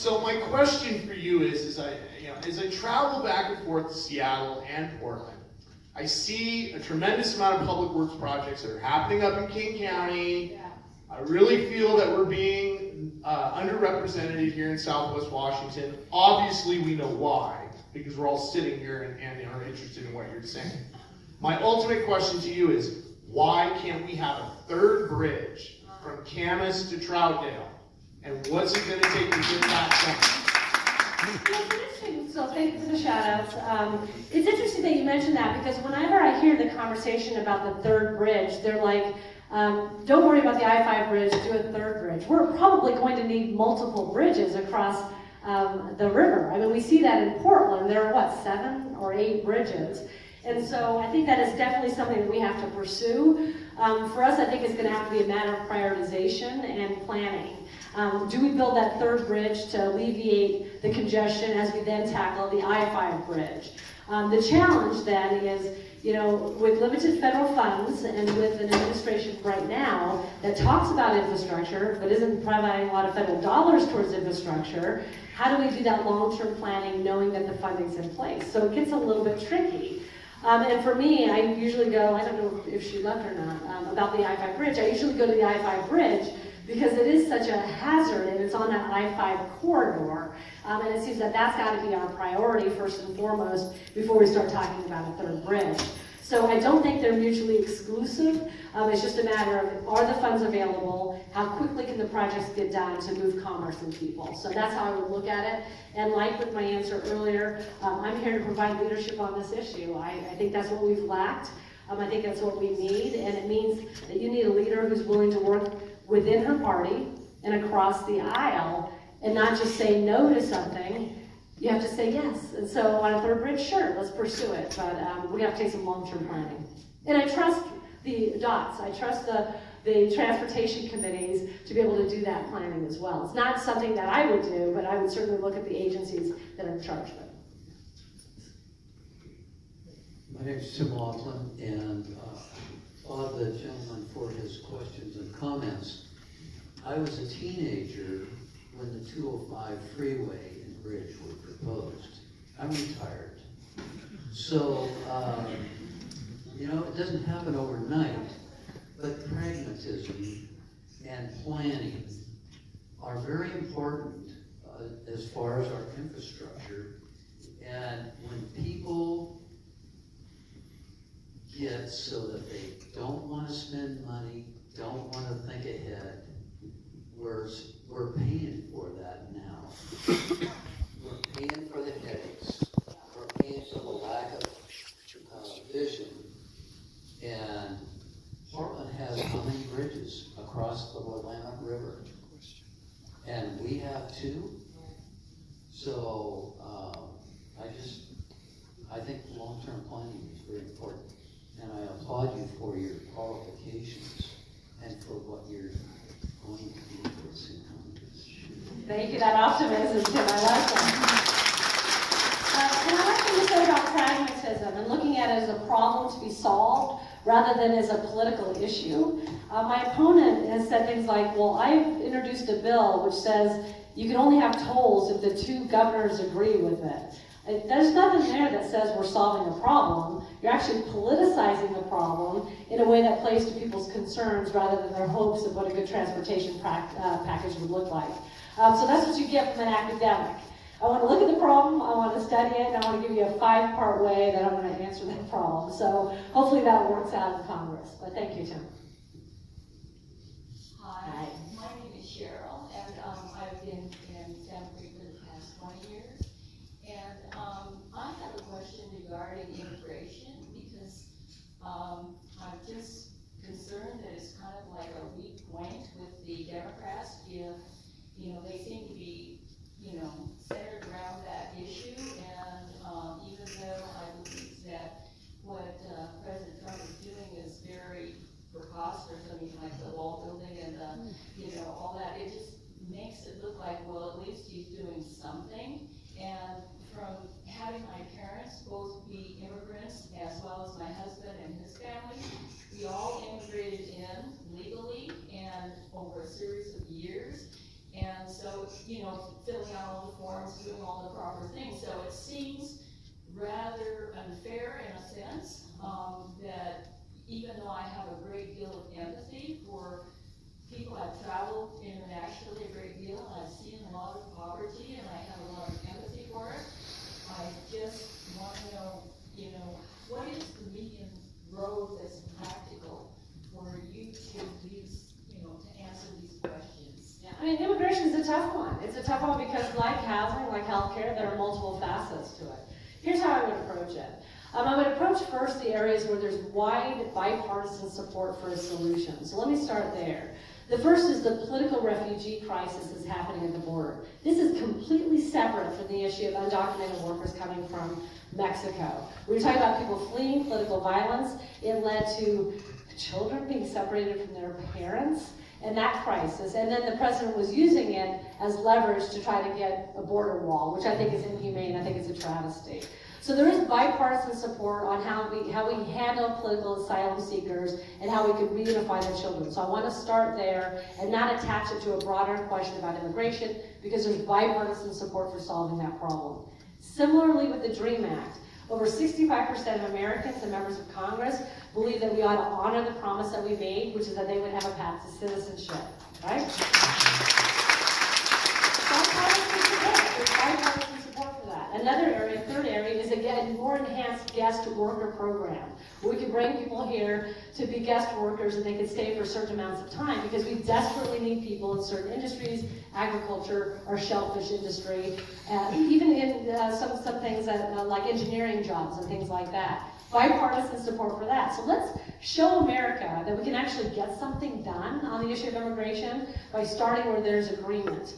So my question for you is, as I travel back and forth to Seattle and Portland, I see a tremendous amount of public works projects that are happening up in King County. Yeah. I really feel that we're being underrepresented here in Southwest Washington. Obviously, we know why, because we're all sitting here and are interested in what you're saying. My ultimate question to you is, why can't we have a third bridge from Camas to Troutdale? And what's it going to take to get that done? Yeah, it's interesting. So thank you for the shout outs. It's interesting that you mentioned that, because whenever I hear the conversation about the third bridge, they're like, don't worry about the I-5 bridge, do a third bridge. We're probably going to need multiple bridges across the river. I mean, we see that in Portland. There are, what, 7 or 8 bridges? And so I think that is definitely something that we have to pursue. For us, I think it's going to have to be a matter of prioritization and planning. Do we build that third bridge to alleviate the congestion as we then tackle the I-5 bridge? The challenge then is, with limited federal funds and with an administration right now that talks about infrastructure but isn't providing a lot of federal dollars towards infrastructure, how do we do that long-term planning knowing that the funding's in place? So it gets a little bit tricky. And for me, I usually go, I don't know if she left or not, about the I-5 bridge. I usually go to the I-5 bridge because it is such a hazard and it's on that I-5 corridor. And it seems that that's got to be our priority first and foremost before we start talking about a third bridge. So I don't think they're mutually exclusive. It's just a matter of, are the funds available? How quickly can the projects get done to move commerce and people? So that's how I would look at it. And like with my answer earlier, I'm here to provide leadership on this issue. I think that's what we've lacked. I think that's what we need. And it means that you need a leader who's willing to work within her party and across the aisle and not just say no to something. You have to say yes. And so on a third bridge, sure, let's pursue it. But we have to take some long-term planning. And I trust the dots. I trust the transportation committees to be able to do that planning as well. It's not something that I would do, but I would certainly look at the agencies that are in charge of it. My name is Tim Laughlin, and applaud the gentleman for his questions and comments. I was a teenager when the 205 freeway and bridge were proposed. I'm retired. So, it doesn't happen overnight, but pragmatism and planning are very important as far as our infrastructure. And when people get so that they don't want to spend money, don't want to think ahead, we're paying for that now. We're paying for the headaches. We're paying for the lack of vision. And Portland has how many bridges across the Willamette River? And we have 2. So I think long-term planning is very important. And I applaud you for your qualifications and for what you're going to do for us in Congress. Thank you, that optimism, Tim. I like that. And I like what you said about pragmatism and looking at it as a problem to be solved rather than as a political issue. My opponent has said things like, well, I've introduced a bill which says you can only have tolls if the 2 governors agree with it. There's nothing there that says we're solving a problem. You're actually politicizing the problem in a way that plays to people's concerns rather than their hopes of what a good transportation package would look like. So that's what you get from an academic. I want to look at the problem, I want to study it, and I want to give you a 5-part way that I'm going to answer that problem. So hopefully that works out in Congress. But thank you, Tim. Hi, my name is Cheryl, and I've been in Santa Cruz for the past 20 years. And I have a question regarding immigration because I'm just concerned that it's kind of like a weak point with the Democrats if, they seem to be, centered around that issue. And even though I believe that what President Trump is doing is very preposterous, like the wall building and all that, it just makes it look like, well, at least he's doing something. And from having my parents both be immigrants, as well as my husband and his family, we all immigrated in legally and over a series of years. And so so, filling out all the forms, doing all the proper things, so it seems rather unfair in a sense, that even though I have a great deal of empathy for people, I've traveled internationally a great deal, and I've seen a lot of poverty, and I have a lot of empathy for it. I just want to know, what is the median road that's practical for you to use, to answer these questions? Yeah, I mean, immigration is a tough one. It's a tough one because like housing, like healthcare, there are multiple facets to it. Here's how I would approach it. I would approach first the areas where there's wide bipartisan support for a solution. So let me start there. The first is the political refugee crisis that's happening at the border. This is completely separate from the issue of undocumented workers coming from Mexico. We were talking about people fleeing political violence. It led to children being separated from their parents and that crisis. And then the president was using it as leverage to try to get a border wall, which I think is inhumane. I think it's a travesty. So there is bipartisan support on how we handle political asylum seekers and how we can reunify their children. So I want to start there and not attach it to a broader question about immigration, because there's bipartisan support for solving that problem. Similarly with the DREAM Act, over 65% of Americans and members of Congress believe that we ought to honor the promise that we made, which is that they would have a path to citizenship, right? There's bipartisan support for that. Another area, third area, is again more enhanced guest worker program, where we can bring people here to be guest workers and they can stay for certain amounts of time, because we desperately need people in certain industries, agriculture, our shellfish industry, even in some things like engineering jobs and things like that. Bipartisan support for that. So let's show America that we can actually get something done on the issue of immigration by starting where there's agreement.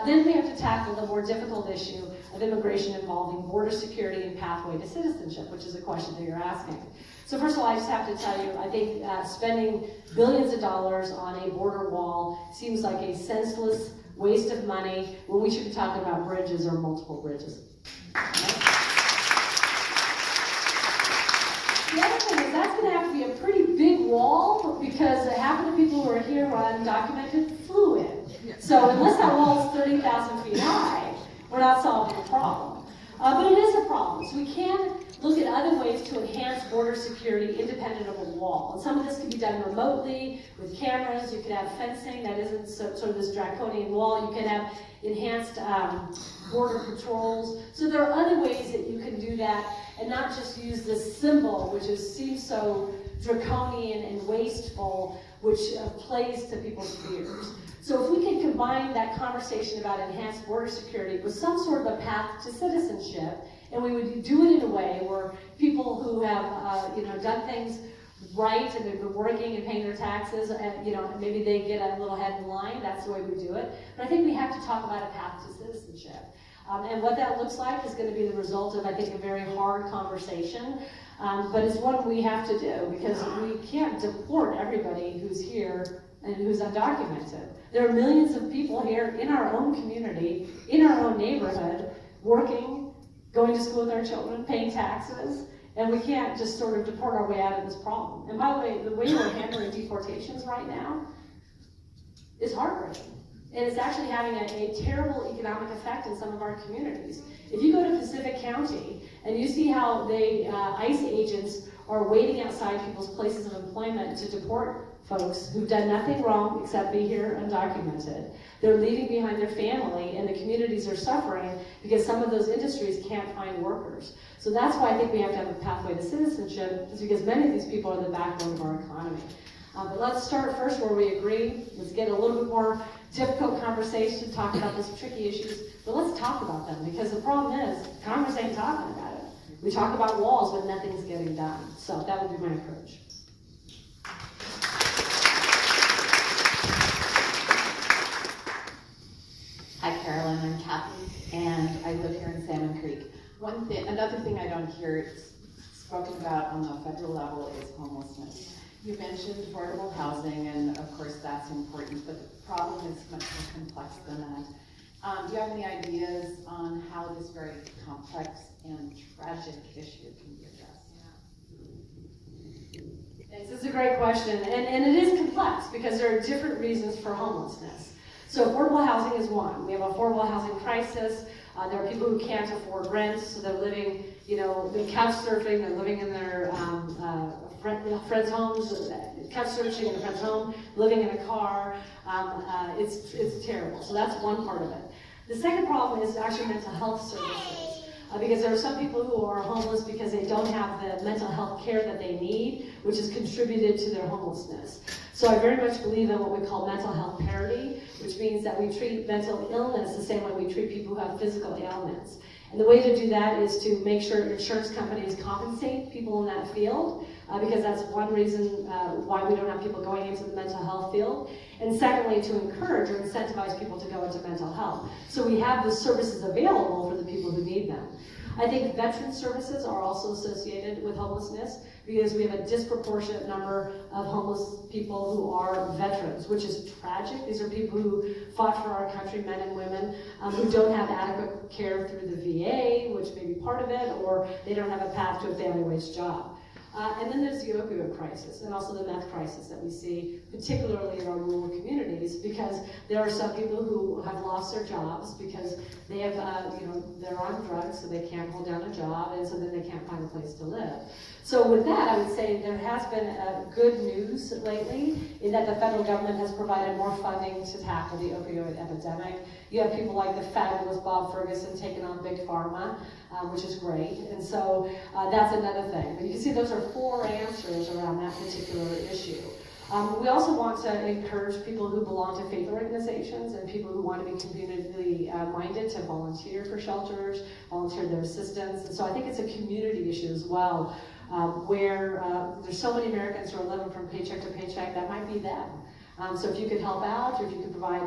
Then we have to tackle the more difficult issue of immigration involving border security and pathway to citizenship, which is a question that you're asking. So first of all, I just have to tell you, I think spending billions of dollars on a border wall seems like a senseless waste of money when we should be talking about bridges or multiple bridges. Okay? The other thing is that's going to have to be a pretty big wall, because half of the people who are here who are undocumented flew in. So unless that wall is 30,000 feet high, we're not solving the problem. But it is a problem. So we can look at other ways to enhance border security independent of a wall. And some of this can be done remotely with cameras. You could have fencing that isn't sort of this draconian wall. You can have enhanced border patrols. So there are other ways that you can do that and not just use this symbol, which seems so draconian and wasteful, which plays to people's fears. So if we can combine that conversation about enhanced border security with some sort of a path to citizenship, and we would do it in a way where people who have done things right and they've been working and paying their taxes, and maybe they get a little ahead in line, that's the way we do it. But I think we have to talk about a path to citizenship. And what that looks like is going to be the result of, I think, a very hard conversation. But it's what we have to do, because we can't deport everybody who's here and who's undocumented. There are millions of people here in our own community, in our own neighborhood, working, going to school with our children, paying taxes, and we can't just sort of deport our way out of this problem. And by the way we're handling deportations right now is heartbreaking. And it's actually having a terrible economic effect in some of our communities. If you go to Pacific County and you see how ICE agents are waiting outside people's places of employment to deport folks who've done nothing wrong except be here undocumented. They're leaving behind their family, and the communities are suffering because some of those industries can't find workers. So that's why I think we have to have a pathway to citizenship, is because many of these people are the backbone of our economy. But let's start first where we agree. Let's get a little bit more difficult conversation, talk about these tricky issues, but let's talk about them, because the problem is Congress ain't talking about it. We talk about walls, but nothing's getting done. So that would be my approach. Hi, Carolyn. I'm Kathy, and I live here in Salmon Creek. Another thing I don't hear spoken about on the federal level is homelessness. You mentioned affordable housing, and of course that's important, but the problem is much more complex than that. Do you have any ideas on how this very complex and tragic issue can be addressed? This is a great question, and it is complex because there are different reasons for homelessness. So affordable housing is one. We have affordable housing crisis. There are people who can't afford rent, so they're living, they're couch surfing, they're living in their friends' homes, couch surfing in a friend's home, living in a car. It's terrible. So that's one part of it. The second problem is actually mental health services. Because there are some people who are homeless because they don't have the mental health care that they need, which has contributed to their homelessness. So I very much believe in what we call mental health parity, which means that we treat mental illness the same way we treat people who have physical ailments. And the way to do that is to make sure insurance companies compensate people in that field, because that's one reason why we don't have people going into the mental health field. And secondly, to encourage or incentivize people to go into mental health. So we have the services available for the people who need them. I think veteran services are also associated with homelessness because we have a disproportionate number of homeless people who are veterans, which is tragic. These are people who fought for our country, men and women, who don't have adequate care through the VA, which may be part of it, or they don't have a path to a family wage job. And then there's the opioid crisis and also the meth crisis that we see, particularly in our rural communities, because there are some people who have lost their jobs because they have, they're on drugs, so they can't hold down a job, and so then they can't find a place to live. So with that, I would say there has been good news lately in that the federal government has provided more funding to tackle the opioid epidemic. You have people like the fabulous Bob Ferguson taking on Big Pharma, which is great, and so that's another thing. But you can see those are 4 answers around that particular issue. We also want to encourage people who belong to faith organizations and people who want to be community minded to volunteer for shelters, volunteer their assistance. And so I think it's a community issue as well, where there's so many Americans who are living from paycheck to paycheck, that might be them. So if you could help out, or if you could provide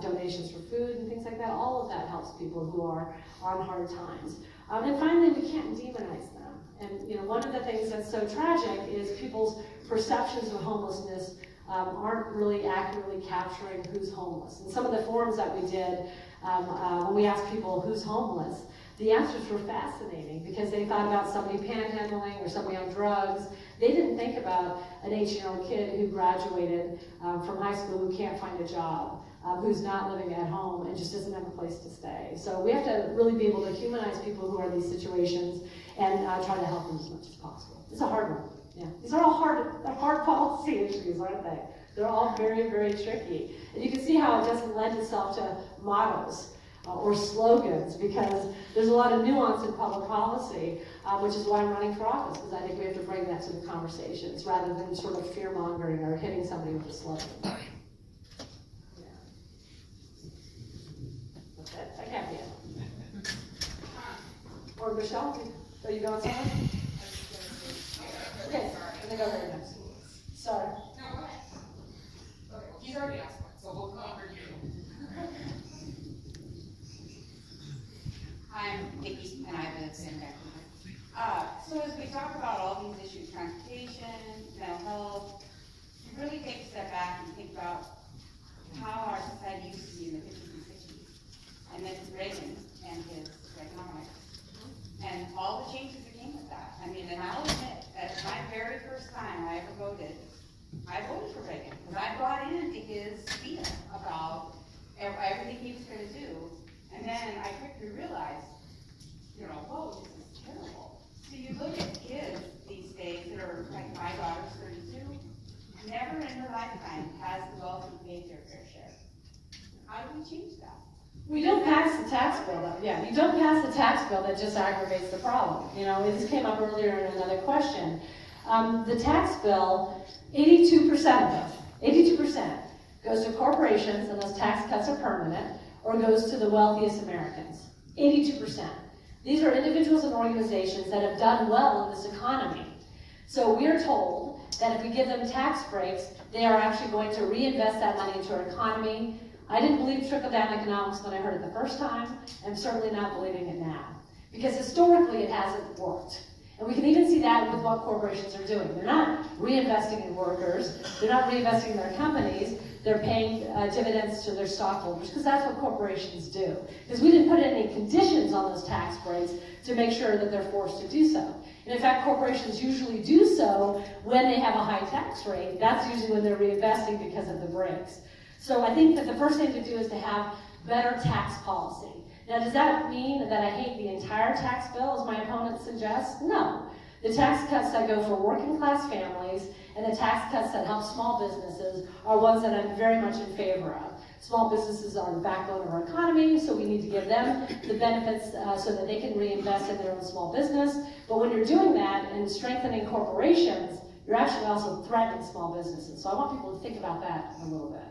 donations for food and things like that, all of that helps people who are on hard times. And finally, we can't demonize them. And one of the things that's so tragic is people's perceptions of homelessness aren't really accurately capturing who's homeless. And some of the forums that we did, when we asked people who's homeless, the answers were fascinating because they thought about somebody panhandling or somebody on drugs. They didn't think about an 18-year-old kid who graduated from high school who can't find a job, who's not living at home and just doesn't have a place to stay. So we have to really be able to humanize people who are in these situations and try to help them as much as possible. It's a hard one. Yeah, these are all hard policy issues, aren't they? They're all very, very tricky. And you can see how it doesn't lend itself to mottos or slogans, because there's a lot of nuance in public policy, which is why I'm running for office, because I think we have to bring that to the conversations rather than sort of fear-mongering or hitting somebody with a slogan. Yeah. That's it. I can't be it. Or Michelle, are you going somewhere? Okay, I'm gonna go there next. Sorry. No, go ahead. Okay, well, he's already asked one, so we'll come over to you. I'm Vicki, and I live in Vancouver. So as we talk about all these issues, transportation, mental health, you really take a step back and think about how our society used to be in the 50s and 60s. And then Reagan and his economics. And all the changes that came with that. I mean, and I'll admit that my very first time I ever voted, I voted for Reagan, because I bought into his spiel about everything he was going to do. And then I quickly realized, whoa, this is terrible. So you look at kids these days that are, like my daughter's 32, never in her lifetime has the wealthy paid their fair share. How do we change that? We don't pass the tax bill, though. Yeah, you don't pass the tax bill that just aggravates the problem. This came up earlier in another question. The tax bill, 82% of it, 82% goes to corporations, and those tax cuts are permanent, or goes to the wealthiest Americans. 82%. These are individuals and organizations that have done well in this economy. So we're told that if we give them tax breaks, they are actually going to reinvest that money into our economy. I didn't believe trickle-down economics when I heard it the first time. I'm certainly not believing it now. Because historically it hasn't worked. And we can even see that with what corporations are doing. They're not reinvesting in workers. They're not reinvesting in their companies. They're paying dividends to their stockholders, because that's what corporations do. Because we didn't put any conditions on those tax breaks to make sure that they're forced to do so. And in fact, corporations usually do so when they have a high tax rate. That's usually when they're reinvesting because of the breaks. So I think that the first thing to do is to have better tax policy. Now, does that mean that I hate the entire tax bill, as my opponent suggests? No. The tax cuts that go for working class families and the tax cuts that help small businesses are ones that I'm very much in favor of. Small businesses are the backbone of our economy, so we need to give them the benefits so that they can reinvest in their own small business. But when you're doing that and strengthening corporations, you're actually also threatening small businesses. So I want people to think about that a little bit.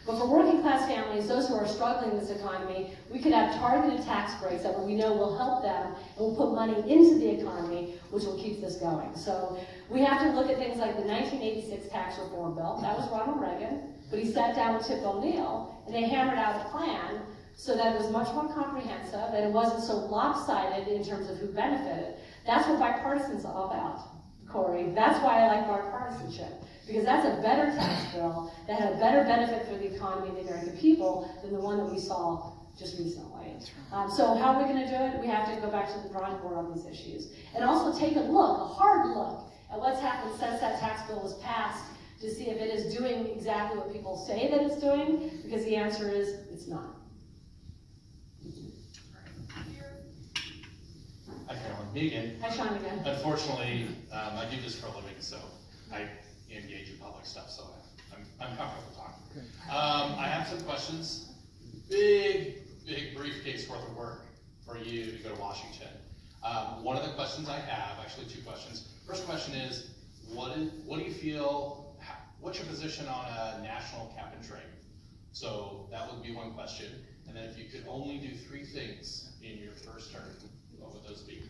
But for working class families, those who are struggling in this economy, we could have targeted tax breaks that we know will help them and will put money into the economy, which will keep this going. So we have to look at things like the 1986 tax reform bill. That was Ronald Reagan, but he sat down with Tip O'Neill and they hammered out a plan so that it was much more comprehensive and it wasn't so lopsided in terms of who benefited. That's what bipartisan's all about, Corey. That's why I like bipartisanship. Because that's a better tax bill that had a better benefit for the economy and the American people than the one that we saw just recently. So how are we going to do it? We have to go back to the drawing board on these issues. And also take a hard look at what's happened since that tax bill was passed to see if it is doing exactly what people say that it's doing, because the answer is it's not. Hi, Carolyn. Me again. Hi, Sean again. Unfortunately, I do this for a living, so I engage in public stuff, so I'm comfortable talking. I have some questions. Big briefcase worth of work for you to go to Washington. One of the questions I have, actually two questions. First question is, what do you feel, what's your position on a national cap and trade? So that would be one question. And then if you could only do three things in your first term, what would those be?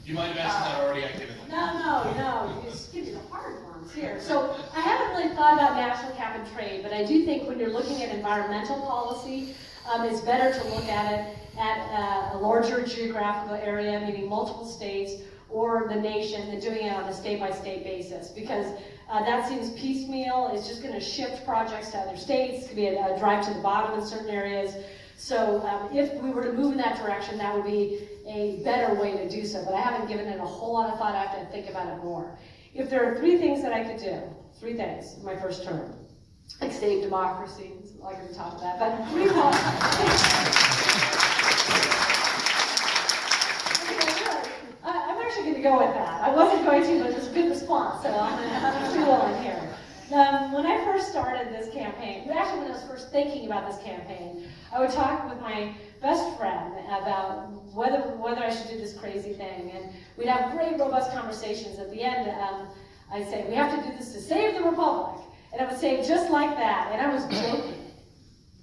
You might have asked that already, I give it. No, you just give me the hard ones here. So I haven't really thought about national cap and trade, but I do think when you're looking at environmental policy, it's better to look at it at a larger geographical area, meaning multiple states or the nation, than doing it on a state-by-state basis, because that seems piecemeal. It's just going to shift projects to other states. It could be a drive to the bottom in certain areas. So if we were to move in that direction, that would be a better way to do so. But I haven't given it a whole lot of thought. I have to think about it more. If there are three things that I could do, three things in my first term, like save democracy, I'm not going to talk about that, but three I'm actually going to go with that. I wasn't going to, but it's a good response, so I'm still in here. When I first started this campaign, actually when I was first thinking about this campaign, I would talk with my best friend about whether I should do this crazy thing, and we'd have great, robust conversations. At the end, I'd say, we have to do this to save the Republic, and I would say it just like that, and I was joking.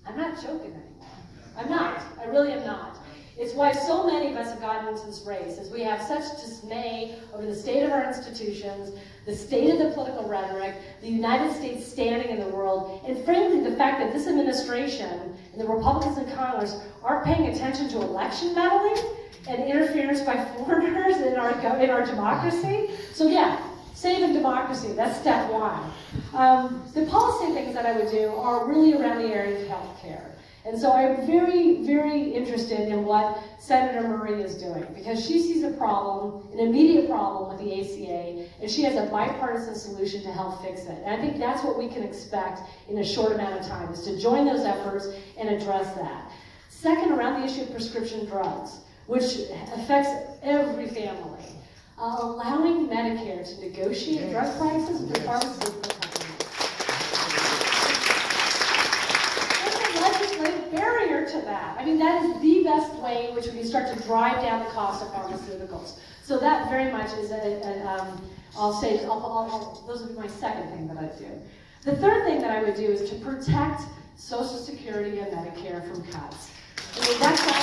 I'm not joking anymore. I'm not. I really am not. It's why so many of us have gotten into this race, is we have such dismay over the state of our institutions, the state of the political rhetoric, the United States standing in the world, and frankly, the fact that this administration and the Republicans in Congress aren't paying attention to election meddling and interference by foreigners in our democracy. So yeah, saving democracy, that's step one. The policy things that I would do are really around the area of health care. And so I'm very, very interested in what Senator Murray is doing, because she sees a problem, an immediate problem with the ACA, and she has a bipartisan solution to help fix it. And I think that's what we can expect in a short amount of time, is to join those efforts and address that. Second, around the issue of prescription drugs, which affects every family, allowing Medicare to negotiate drug prices with the pharmaceutical companies. Barrier to that. I mean, that is the best way in which we can start to drive down the cost of pharmaceuticals. So that very much is those would be my second thing that I'd do. The third thing that I would do is to protect Social Security and Medicare from cuts. I mean, that's why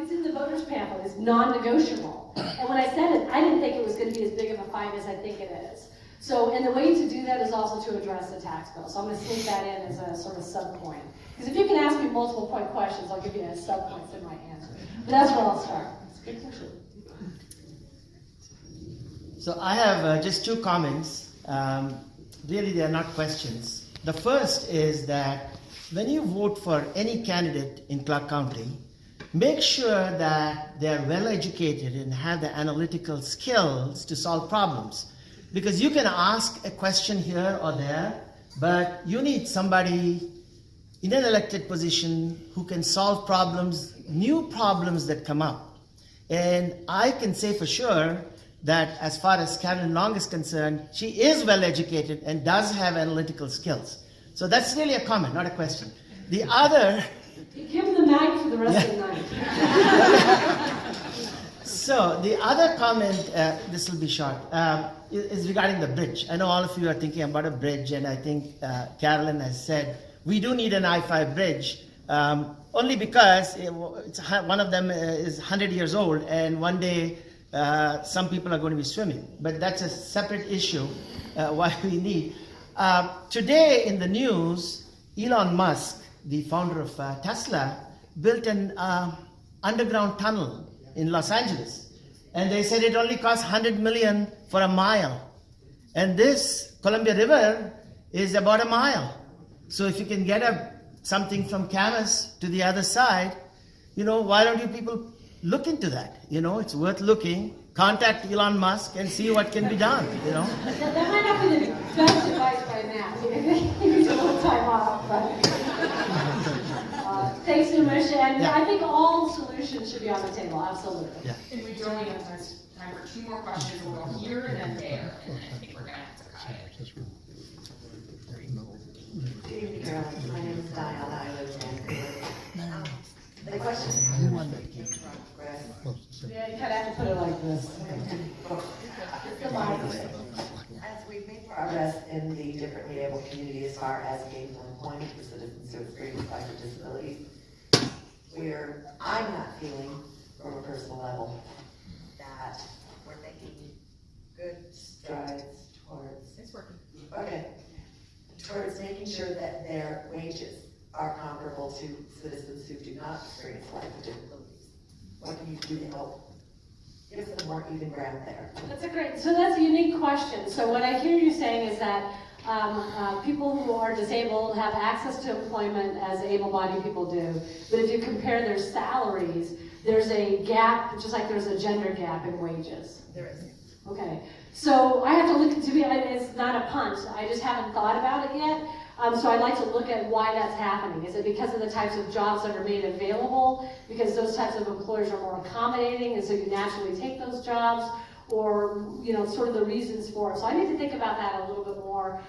it's in the voters' pamphlet. It's non-negotiable. And when I said it, I didn't think it was going to be as big of a fight as I think it is. So, and the way to do that is also to address the tax bill. So I'm going to sneak that in as a sort of sub-point. Because if you can ask me multiple point questions, I'll give you a sub-points in my answer. But that's where I'll start. It's a good question. So I have just two comments. Really, they are not questions. The first is that when you vote for any candidate in Clark County, make sure that they are well educated and have the analytical skills to solve problems. because you can ask a question here or there, but you need somebody in an elected position who can solve problems, new problems that come up. And I can say for sure that as far as Carolyn Long is concerned, she is well educated and does have analytical skills. So that's really a comment, not a question. The other... Give the mic for the rest of the night. So the other comment, this will be short, is regarding the bridge. I know all of you are thinking about a bridge, and I think Carolyn has said we do need an I-5 bridge, only because one of them is 100 years old, and one day some people are going to be swimming. But that's a separate issue, why we need. Today in the news, Elon Musk, the founder of Tesla, built an underground tunnel in Los Angeles. And they said it only costs $100 million for a mile. And this Columbia River is about a mile. So if you can get something from Camas to the other side, why don't you people look into that? It's worth looking. Contact Elon Musk and see what can be done, That might not be the best advice right now. You need a little time off, but... thanks so much, and Yeah. I think all solutions should be on the table, absolutely. Yeah. And we only have time for 2 more questions, we'll go here and then there, and then I think we're gonna have to cut it. Good evening, Carolyn. My name is Diana. I live in Vancouver. The question. Yeah, you kind of have to put it like this. As we've made progress in the differently able community as far as gainful employment for citizens who experience life with disabilities, where I'm not feeling, from a personal level, that we're making good strides towards. It's working. Okay. Towards making sure that their wages are comparable to citizens who do not experience life with disabilities. What can you do to help give them more even ground there? So that's a unique question. So what I hear you saying is that people who are disabled have access to employment as able-bodied people do, but if you compare their salaries, there's a gap, just like there's a gender gap in wages. There is. Okay, so I have to look, it's not a punt, I just haven't thought about it yet. So I'd like to look at why that's happening. Is it because of the types of jobs that are made available? Because those types of employers are more accommodating, and so you naturally take those jobs? Or, sort of the reasons for it. So I need to think about that a little bit more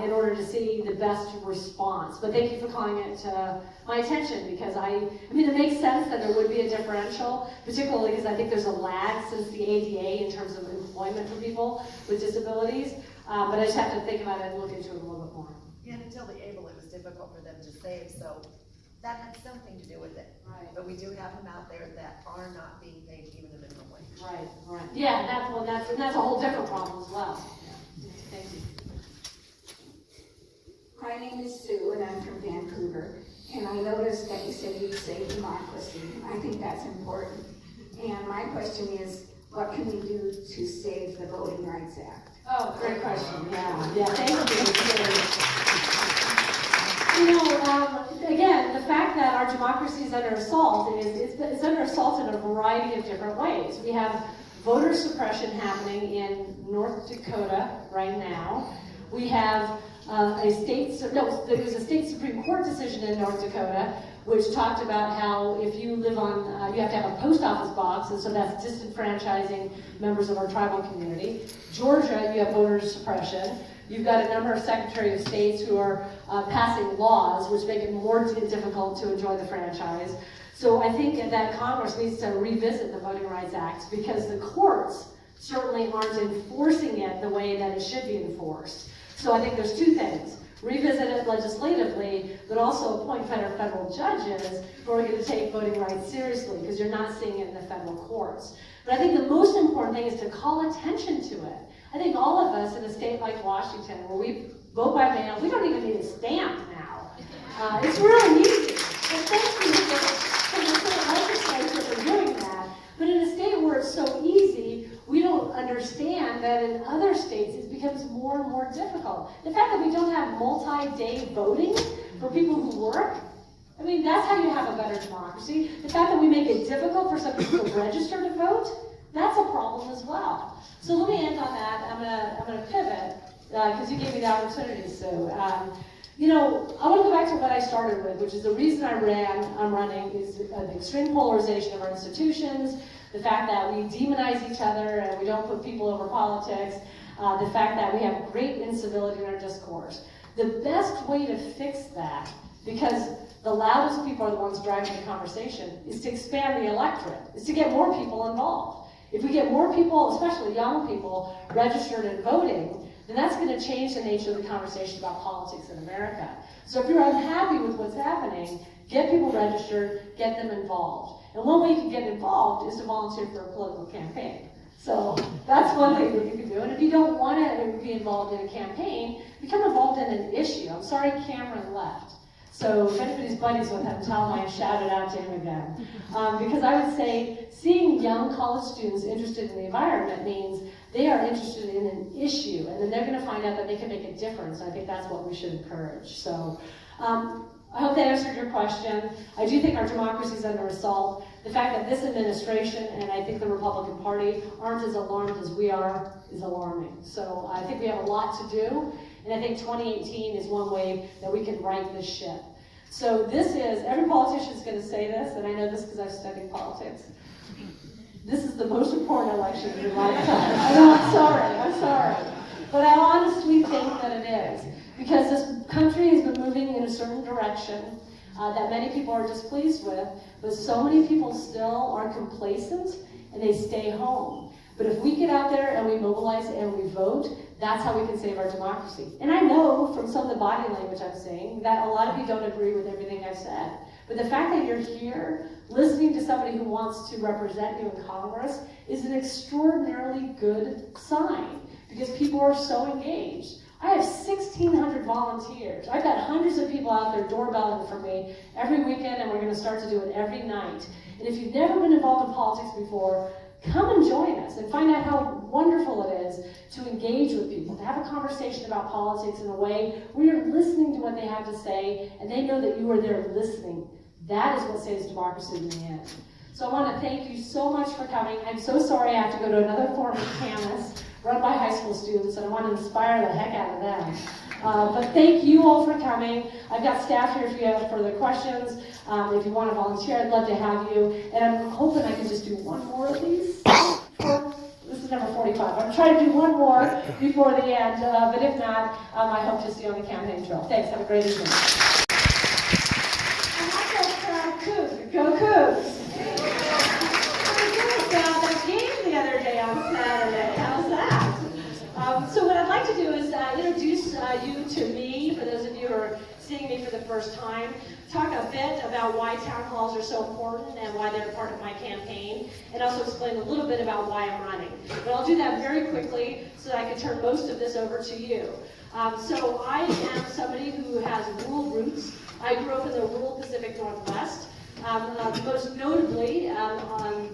in order to see the best response. But thank you for calling it to my attention, because it makes sense that there would be a differential, particularly because I think there's a lag since the ADA in terms of employment for people with disabilities. But I just have to think about it and look into it a little bit more. Yeah, and until the able, it was difficult for them to save, so that had something to do with it. Right. But we do have them out there that are not being paid even the minimum wage. Right. Yeah, that's a whole different problem as well. Yeah. Thank you. My name is Sue, and I'm from Vancouver. And I noticed that you said you'd save democracy. I think that's important. And my question is, what can we do to save the Voting Rights Act? Oh, great question. Yeah, thank you. Again, the fact that our democracy is under assault it's under assault in a variety of different ways. We have voter suppression happening in North Dakota right now. We have there was a state Supreme Court decision in North Dakota which talked about how if you live on, you have to have a post office box, and so that's disenfranchising members of our tribal community. Georgia, you have voter suppression. You've got a number of Secretary of States who are passing laws which make it more difficult to enjoy the franchise. So I think that Congress needs to revisit the Voting Rights Act, because the courts certainly aren't enforcing it the way that it should be enforced. So I think there's 2 things. Revisit it legislatively, but also appoint federal judges who are going to take voting rights seriously, because you're not seeing it in the federal courts. But I think the most important thing is to call attention to it. I think all of us in a state like Washington, where we vote by mail, we don't even need a stamp now. It's really easy. And thank you for the state legislature for doing that. But in a state where it's so easy, we don't understand that in other states it becomes more and more difficult. The fact that we don't have multi-day voting for people who work, that's how you have a better democracy. The fact that we make it difficult for some people to register to vote, that's a problem as well. So let me end on that. I'm gonna pivot, because you gave me the opportunity, Sue. You know, I want to go back to what I started with, which is the reason I'm running is the extreme polarization of our institutions, the fact that we demonize each other and we don't put people over politics, the fact that we have great incivility in our discourse. The best way to fix that, because the loudest people are the ones driving the conversation, is to expand the electorate, is to get more people involved. If we get more people, especially young people, registered and voting, then that's going to change the nature of the conversation about politics in America. So if you're unhappy with what's happening, get people registered, get them involved. And one way you can get involved is to volunteer for a political campaign. So that's one thing that you can do. And if you don't want to be involved in a campaign, become involved in an issue. I'm sorry Cameron left. So if anybody's buddies with him, tell him I shouted out to him again. Because I would say seeing young college students interested in the environment means they are interested in an issue, and then they're going to find out that they can make a difference. I think that's what we should encourage. So I hope that answered your question. I do think our democracy is under assault. The fact that this administration and I think the Republican Party aren't as alarmed as we are is alarming. So I think we have a lot to do, and I think 2018 is one way that we can right this ship. So this is, every politician is going to say this, and I know this because I've studied politics. This is the most important election of your lifetime. I know, I'm sorry. But I honestly think that it is. Because this country has been moving in a certain direction that many people are displeased with, but so many people still are complacent and they stay home. But if we get out there and we mobilize and we vote, that's how we can save our democracy. And I know from some of the body language I'm saying that a lot of you don't agree with everything I've said. But the fact that you're here listening to somebody who wants to represent you in Congress is an extraordinarily good sign because people are so engaged. I have 1,600 volunteers. I've got hundreds of people out there doorbelling for me every weekend, and we're going to start to do it every night. And if you've never been involved in politics before, come and join us and find out how wonderful it is to engage with people, to have a conversation about politics in a way where you're listening to what they have to say, and they know that you are there listening. That is what saves democracy in the end. So I want to thank you so much for coming. I'm so sorry I have to go to another form of canvas run by high school students, and I want to inspire the heck out of them. But thank you all for coming. I've got staff here if you have further questions. If you want to volunteer, I'd love to have you. And I'm hoping I can just do one more of these. This is number 45. I'm trying to do one more before the end, but if not, I hope to see you on the campaign trail. Thanks. Have a great evening. Go Cougs! That game the other day on Saturday. How's that? So what I'd like to do is introduce you to me, for those of you who are seeing me for the first time, talk a bit about why town halls are so important and why they're part of my campaign, and also explain a little bit about why I'm running. But I'll do that very quickly so that I can turn most of this over to you. So I am somebody who has rural roots. I grew up in the rural Pacific Northwest. Most notably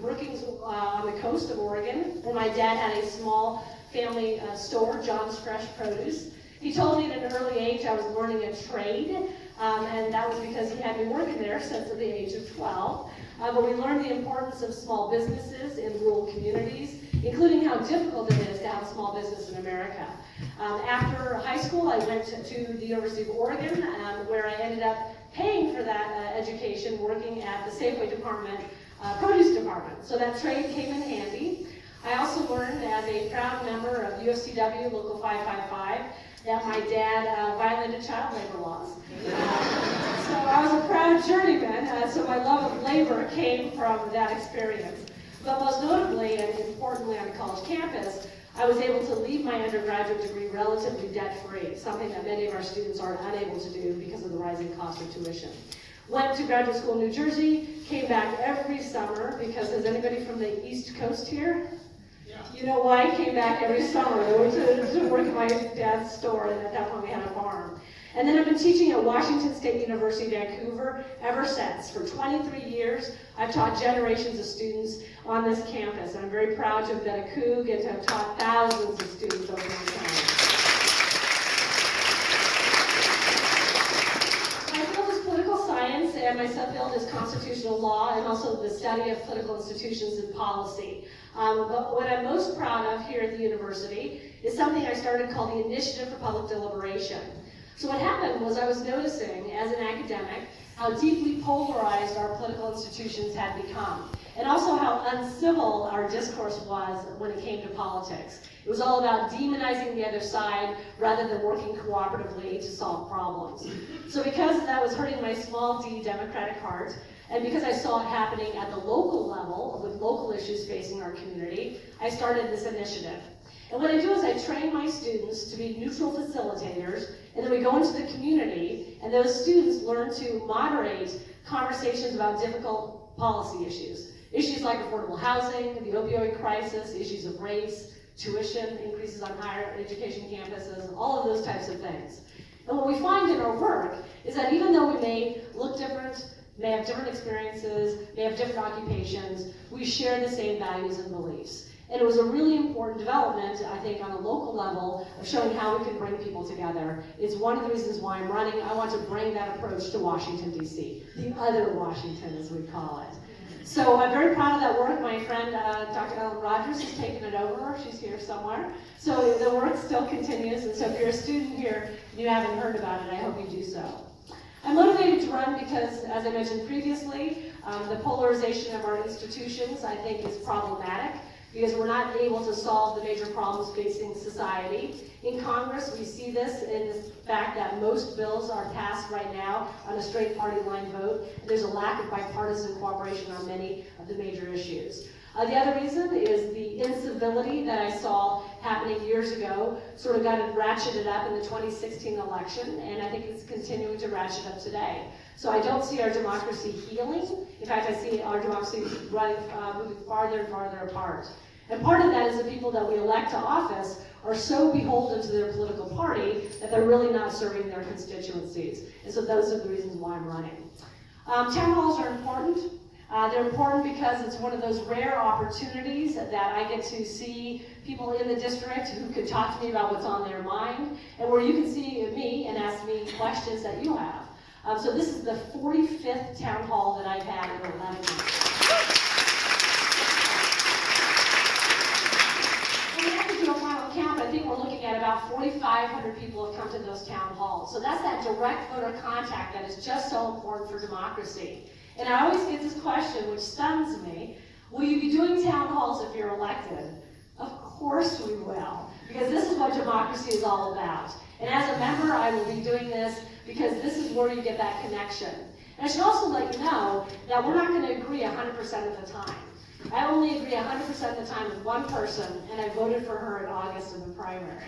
working on the coast of Oregon, where my dad had a small family store, John's Fresh Produce. He told me at an early age I was learning a trade, and that was because he had me working there since the age of 12. But we learned the importance of small businesses in rural communities, including how difficult it is to have a small business in America. After high school, I went to the University of Oregon, where I ended up paying for that education, working at the Safeway department, produce department. So that trade came in handy. I also learned as a proud member of UFCW Local 555 that my dad violated child labor laws. So I was a proud journeyman, so my love of labor came from that experience. But most notably and importantly on a college campus, I was able to leave my undergraduate degree relatively debt-free, something that many of our students are unable to do because of the rising cost of tuition. Went to graduate school in New Jersey, came back every summer because, is anybody from the East Coast here? Yeah. You know why I came back every summer? I went to work at my dad's store, and at that point we had a farm. And then I've been teaching at Washington State University, Vancouver, ever since. For 23 years, I've taught generations of students on this campus. And I'm very proud to have been a Coug and to have taught thousands of students over my time. My field is political science, and my subfield is constitutional law and also the study of political institutions and policy. But what I'm most proud of here at the university is something I started called the Initiative for Public Deliberation. So what happened was I was noticing as an academic how deeply polarized our political institutions had become, and also how uncivil our discourse was when it came to politics. It was all about demonizing the other side rather than working cooperatively to solve problems. So because that was hurting my small d democratic heart, and because I saw it happening at the local level with local issues facing our community, I started this initiative. And what I do is I train my students to be neutral facilitators, and then we go into the community, and those students learn to moderate conversations about difficult policy issues. Issues like affordable housing, the opioid crisis, issues of race, tuition increases on higher education campuses, all of those types of things. And what we find in our work is that even though we may look different, may have different experiences, may have different occupations, we share the same values and beliefs. And it was a really important development, I think, on a local level of showing how we can bring people together. It's one of the reasons why I'm running. I want to bring that approach to Washington, D.C., the other Washington, as we call it. So I'm very proud of that work. My friend, Dr. Ellen Rogers, has taken it over. She's here somewhere. So the work still continues. And so if you're a student here and you haven't heard about it, I hope you do so. I'm motivated to run because, as I mentioned previously, the polarization of our institutions, I think, is problematic, because we're not able to solve the major problems facing society. In Congress, we see this in the fact that most bills are passed right now on a straight party line vote, and there's a lack of bipartisan cooperation on many of the major issues. The other reason is the incivility that I saw happening years ago sort of got ratcheted up in the 2016 election, and I think it's continuing to ratchet up today. So I don't see our democracy healing. In fact, I see our democracy moving farther and farther apart. And part of that is the people that we elect to office are so beholden to their political party that they're really not serving their constituencies. And so those are the reasons why I'm running. Town halls are important. They're important because it's one of those rare opportunities that I get to see people in the district who can talk to me about what's on their mind, and where you can see me and ask me questions that you have. So this is the 45th town hall that I've had in 11 months. And we have to do a final count, but I think we're looking at about 4,500 people have come to those town halls. So that's that direct voter contact that is just so important for democracy. And I always get this question, which stuns me: will you be doing town halls if you're elected? Of course we will, because this is what democracy is all about. And as a member, I will be doing this because this is where you get that connection. And I should also let you know that we're not going to agree 100% of the time. I only agree 100% of the time with one person, and I voted for her in August in the primary.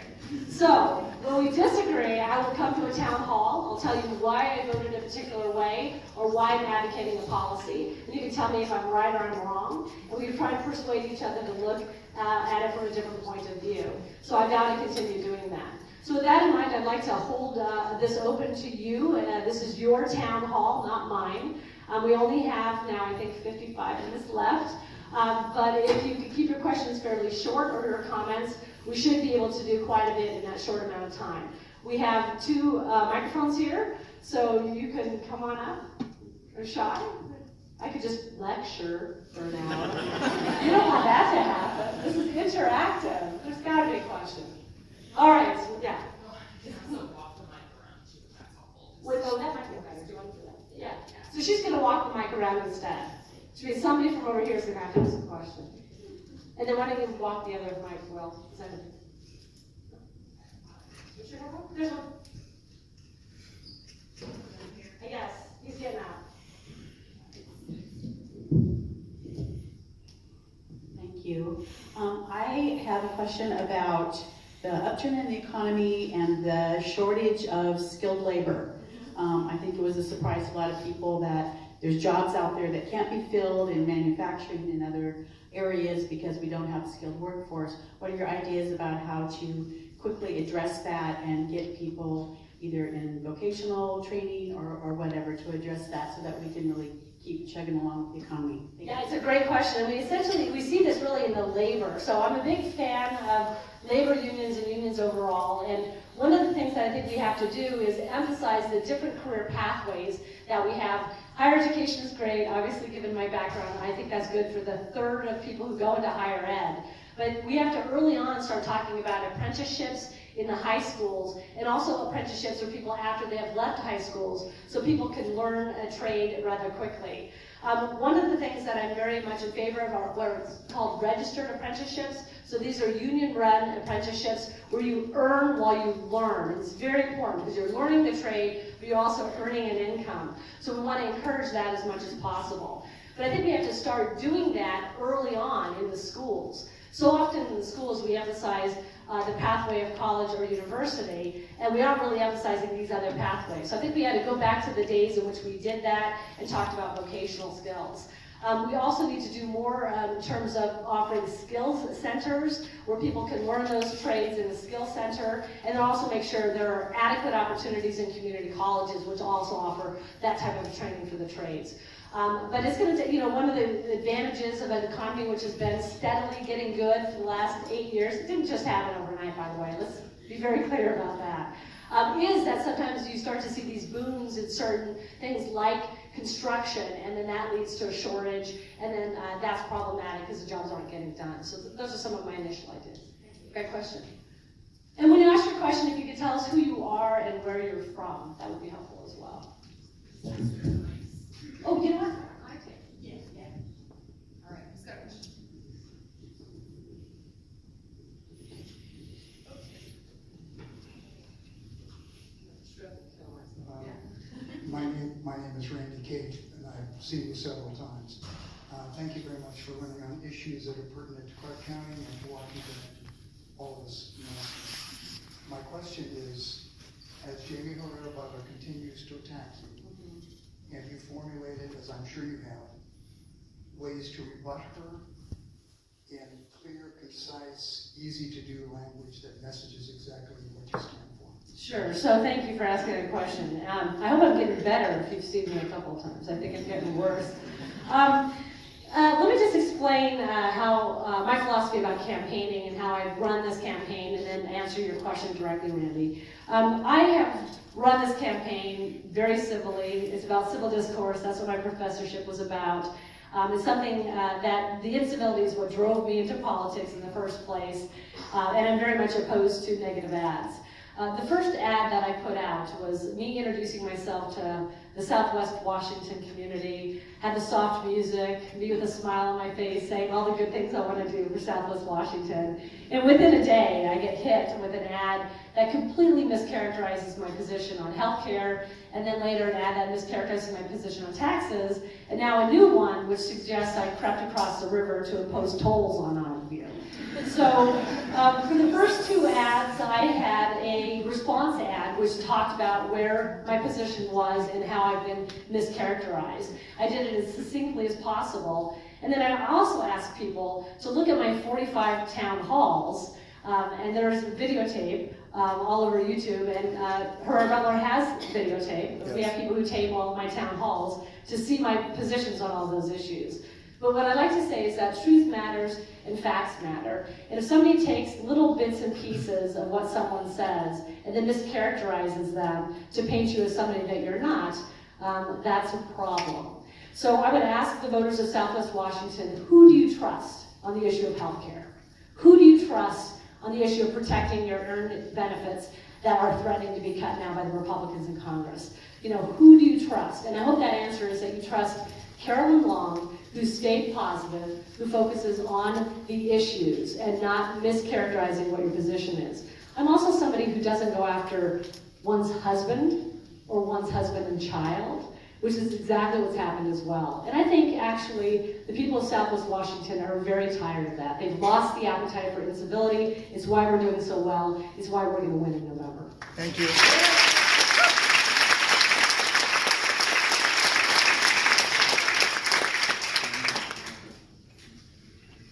So when we disagree, I will come to a town hall. I'll tell you why I voted a particular way or why I'm advocating a policy. And you can tell me if I'm right or I'm wrong. And we try to persuade each other to look at it from a different point of view. So I've got to continue doing that. So with that in mind, I'd like to hold this open to you. This is your town hall, not mine. We only have now, I think, 55 minutes left. But if you could keep your questions fairly short or your comments, we should be able to do quite a bit in that short amount of time. We have 2 microphones here, so you can come on up. Or shy? I could just lecture for an hour. You don't want that to happen. This is interactive. There's got to be a question. All right, so, yeah. Wait, oh, that might be better. Do you want to do that? Yeah. So she's going to walk the mic around instead. Which means somebody from over here is going to have to ask a question. And then why don't you walk the other mic, Will? There's one. Yes, he's getting out. Thank you. I have a question about the upturn in the economy and the shortage of skilled labor. I think it was a surprise to a lot of people that there's jobs out there that can't be filled in manufacturing and other areas because we don't have a skilled workforce. What are your ideas about how to quickly address that and get people either in vocational training or whatever to address that so that we can really keep chugging along with the economy? Yeah, it's a great question. We see this really in the labor. So I'm a big fan of labor unions and unions overall, and one of the things that I think we have to do is emphasize the different career pathways that we have. Higher education is great, obviously given my background, I think that's good for the third of people who go into higher ed. But we have to early on start talking about apprenticeships in the high schools, and also apprenticeships for people after they have left high schools, so people can learn a trade rather quickly. One of the things that I'm very much in favor of are what are called registered apprenticeships. So these are union-run apprenticeships where you earn while you learn. It's very important because you're learning the trade, but you're also earning an income. So we want to encourage that as much as possible. But I think we have to start doing that early on in the schools. So often in the schools we emphasize the pathway of college or university, and we aren't really emphasizing these other pathways. So I think we had to go back to the days in which we did that and talked about vocational skills. We also need to do more in terms of offering skills centers where people can learn those trades in a skill center, and then also make sure there are adequate opportunities in community colleges which also offer that type of training for the trades. But it's going to take, one of the advantages of an economy which has been steadily getting good for the last 8 years, it didn't just happen overnight, by the way, let's be very clear about that, is that sometimes you start to see these booms in certain things like construction, and then that leads to a shortage, and then that's problematic because the jobs aren't getting done. So those are some of my initial ideas. Great question. And when you ask your question, if you could tell us who you are and where you're from, that would be helpful as well. Oh, you know what? I take it. Yeah. All right, who's got a question? My name is Randy Cage, and I've seen you several times. Thank you very much for running on issues that are pertinent to Clark County and to Washington and all of us. My question is, as Jamie Herrera Butler continues to attack you, have you formulated, as I'm sure you have, ways to rebut her in clear, concise, easy-to-do language that messages exactly what you stand for? Sure, so thank you for asking that question. I hope I'm getting better if you've seen me a couple of times. I think I'm getting worse. Let me just explain how my philosophy about campaigning and how I run this campaign, and then answer your question directly, Randy. I have run this campaign very civilly. It's about civil discourse. That's what my professorship was about. It's something that the incivility is what drove me into politics in the first place, and I'm very much opposed to negative ads. The first ad that I put out was me introducing myself to the Southwest Washington community, had the soft music, me with a smile on my face saying all the good things I want to do for Southwest Washington. And within a day, I get hit with an ad that completely mischaracterizes my position on healthcare, and then later an ad that mischaracterizes my position on taxes, and now a new one which suggests I crept across the river to impose tolls on all of you. So for the first two ads, I had a response ad which talked about where my position was and how I've been mischaracterized. I did it as succinctly as possible. And then I also asked people to look at my 45 town halls, and there's videotape all over YouTube, and Herrera Butler has videotape. Yes. We have people who tape all of my town halls to see my positions on all those issues. But what I like to say is that truth matters and facts matter. And if somebody takes little bits and pieces of what someone says and then mischaracterizes them to paint you as somebody that you're not, that's a problem. So I would ask the voters of Southwest Washington, who do you trust on the issue of health care? Who do you trust on the issue of protecting your earned benefits that are threatening to be cut now by the Republicans in Congress? Who do you trust? And I hope that answer is that you trust Carolyn Long, who stayed positive, who focuses on the issues and not mischaracterizing what your position is. I'm also somebody who doesn't go after one's husband or one's husband and child, which is exactly what's happened as well. And I think actually the people of Southwest Washington are very tired of that. They've lost the appetite for incivility. It's why we're doing so well. It's why we're going to win in November. Thank you.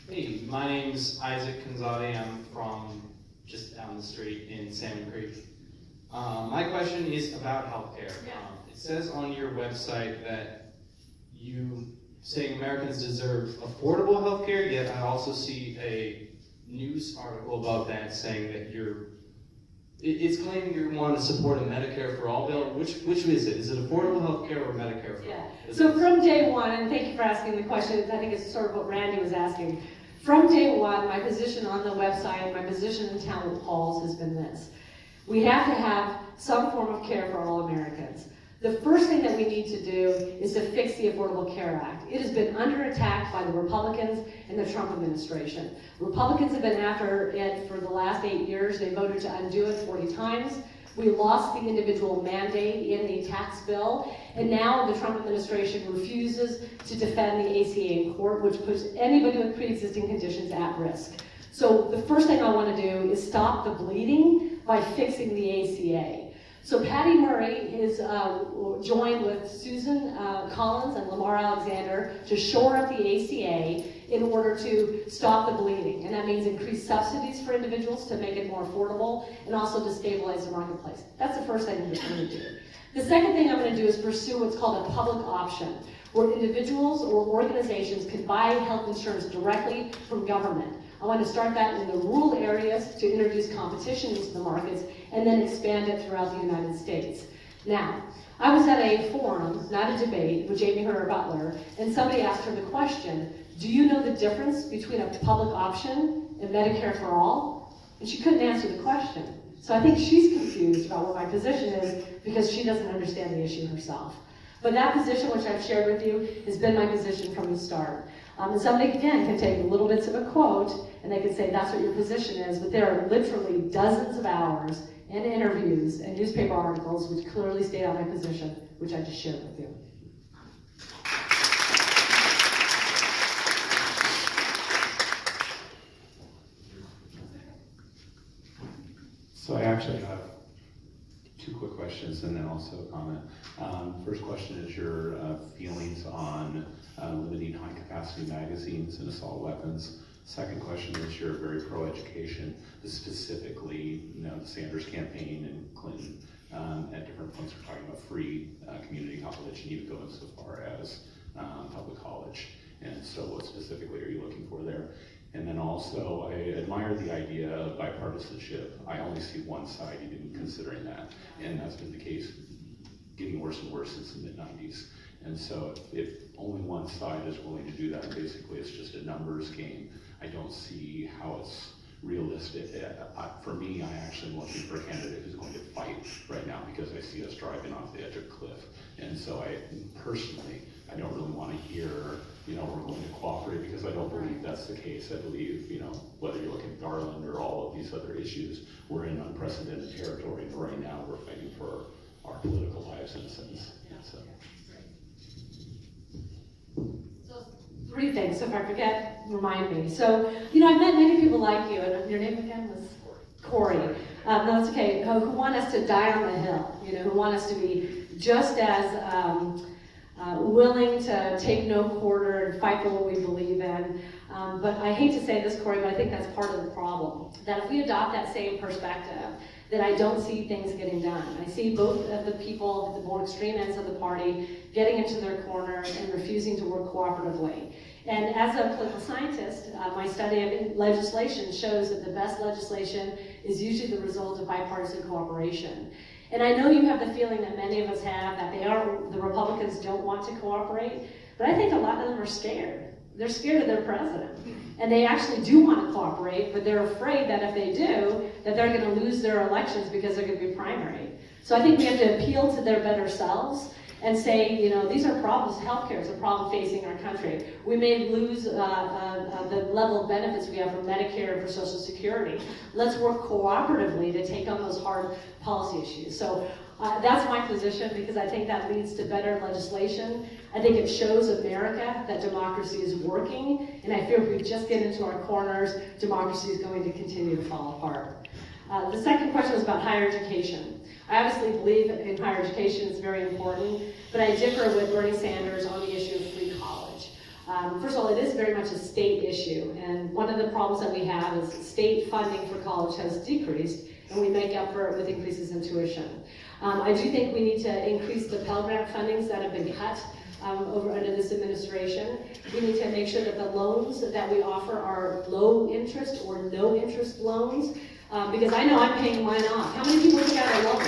Hey, my name's Isaac Kanzadi. I'm from just down the street in Salmon Creek. My question is about healthcare. It says on your website that you saying Americans deserve affordable healthcare, yet I also see a news article about that saying that it's claiming you want to support a Medicare for all bill. Which is it? Is it affordable health care or Medicare for all? So from day one, and thank you for asking the question, I think it's sort of what Randy was asking. From day one, my position on the website, my position in town halls has been this. We have to have some form of care for all Americans. The first thing that we need to do is to fix the Affordable Care Act. It has been under attack by the Republicans and the Trump administration. Republicans have been after it for the last 8 years. They voted to undo it 40 times. We lost the individual mandate in the tax bill, and now the Trump administration refuses to defend the ACA in court, which puts anybody with pre-existing conditions at risk. So the first thing I want to do is stop the bleeding by fixing the ACA. So Patty Murray is joined with Susan Collins and Lamar Alexander to shore up the ACA in order to stop the bleeding. And that means increase subsidies for individuals to make it more affordable and also to stabilize the marketplace. That's the first thing I'm going to do. The second thing I'm going to do is pursue what's called a public option, where individuals or organizations can buy health insurance directly from government. I want to start that in the rural areas to introduce competition into the markets and then expand it throughout the United States. Now, I was at a forum, not a debate, with Jamie Herner Butler, and somebody asked her the question, do you know the difference between a public option and Medicare for all? And she couldn't answer the question. So I think she's confused about what my position is because she doesn't understand the issue herself. But that position, which I've shared with you, has been my position from the start. And somebody, again, can take little bits of a quote, and they can say that's what your position is, but there are literally dozens of hours and interviews and newspaper articles which clearly state out my position, which I just shared with you. So I actually have two quick questions and then also a comment. First question is your feelings on limiting high-capacity magazines and assault weapons. Second question is you're very pro-education, specifically, the Sanders campaign and Clinton at different points are talking about free community college, and even going so far as public college. And so what specifically are you looking for there? And then also, I admire the idea of bipartisanship. I only see one side even considering that, and that's been the case getting worse and worse since the mid-90s. And so if only one side is willing to do that, basically it's just a numbers game, I don't see how it's realistic. For me, I actually am looking for a candidate who's going to fight right now because I see us driving off the edge of a cliff. And so I don't really want to hear, we're going to cooperate, because I don't believe that's the case. I believe, whether you look at Garland or all of these other issues, we're in unprecedented territory, and right now we're fighting for our political lives in a sense. So 3 things, so if I forget, remind me. So, I've met many people like you, and your name again was? Corey. No, it's okay, who want us to die on the hill, who want us to be just as willing to take no quarter and fight for what we believe in. But I hate to say this, Corey, but I think that's part of the problem. That if we adopt that same perspective, that I don't see things getting done. I see both of the people at the more extreme ends of the party getting into their corners and refusing to work cooperatively. And as a political scientist, my study of legislation shows that the best legislation is usually the result of bipartisan cooperation. And I know you have the feeling that many of us have, that the Republicans don't want to cooperate, but I think a lot of them are scared. They're scared of their president. And they actually do want to cooperate, but they're afraid that if they do, that they're going to lose their elections because they're going to be primaried. So I think we have to appeal to their better selves and say, these are problems. Healthcare is a problem facing our country. We may lose the level of benefits we have from Medicare and for Social Security. Let's work cooperatively to take on those hard policy issues. So that's my position, because I think that leads to better legislation. I think it shows America that democracy is working, and I fear if we just get into our corners, democracy is going to continue to fall apart. The second question was about higher education. I obviously believe in higher education, it's very important, but I differ with Bernie Sanders on the issue of free college. First of all, it is very much a state issue, and one of the problems that we have is state funding for college has decreased, and we make up for it with increases in tuition. I do think we need to increase the Pell Grant fundings that have been cut under this administration. We need to make sure that the loans that we offer are low interest or no interest loans. Because I know I'm paying mine off. How many people took out a loan?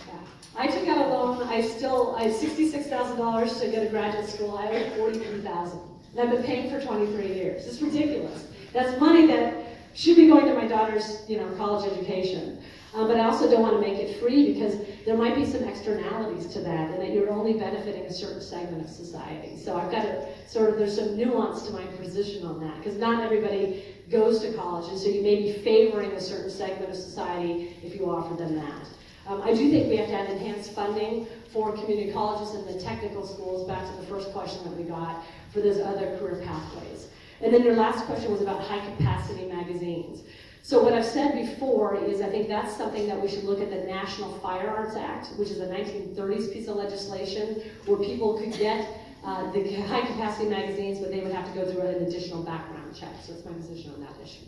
Yeah. I took out a loan, I have $66,000 to go to graduate school, I owe $43,000. And I've been paying for 23 years. It's ridiculous. That's money that should be going to my daughter's, college education. But I also don't want to make it free because there might be some externalities to that and that you're only benefiting a certain segment of society. So I've got to there's some nuance to my position on that because not everybody goes to college and so you may be favoring a certain segment of society if you offer them that. I do think we have to have enhanced funding for community colleges and the technical schools, back to the first question that we got, for those other career pathways. And then your last question was about high-capacity magazines. So what I've said before is I think that's something that we should look at the National Firearms Act, which is a 1930s piece of legislation where people could get the high-capacity magazines, but they would have to go through an additional background check. So that's my position on that issue.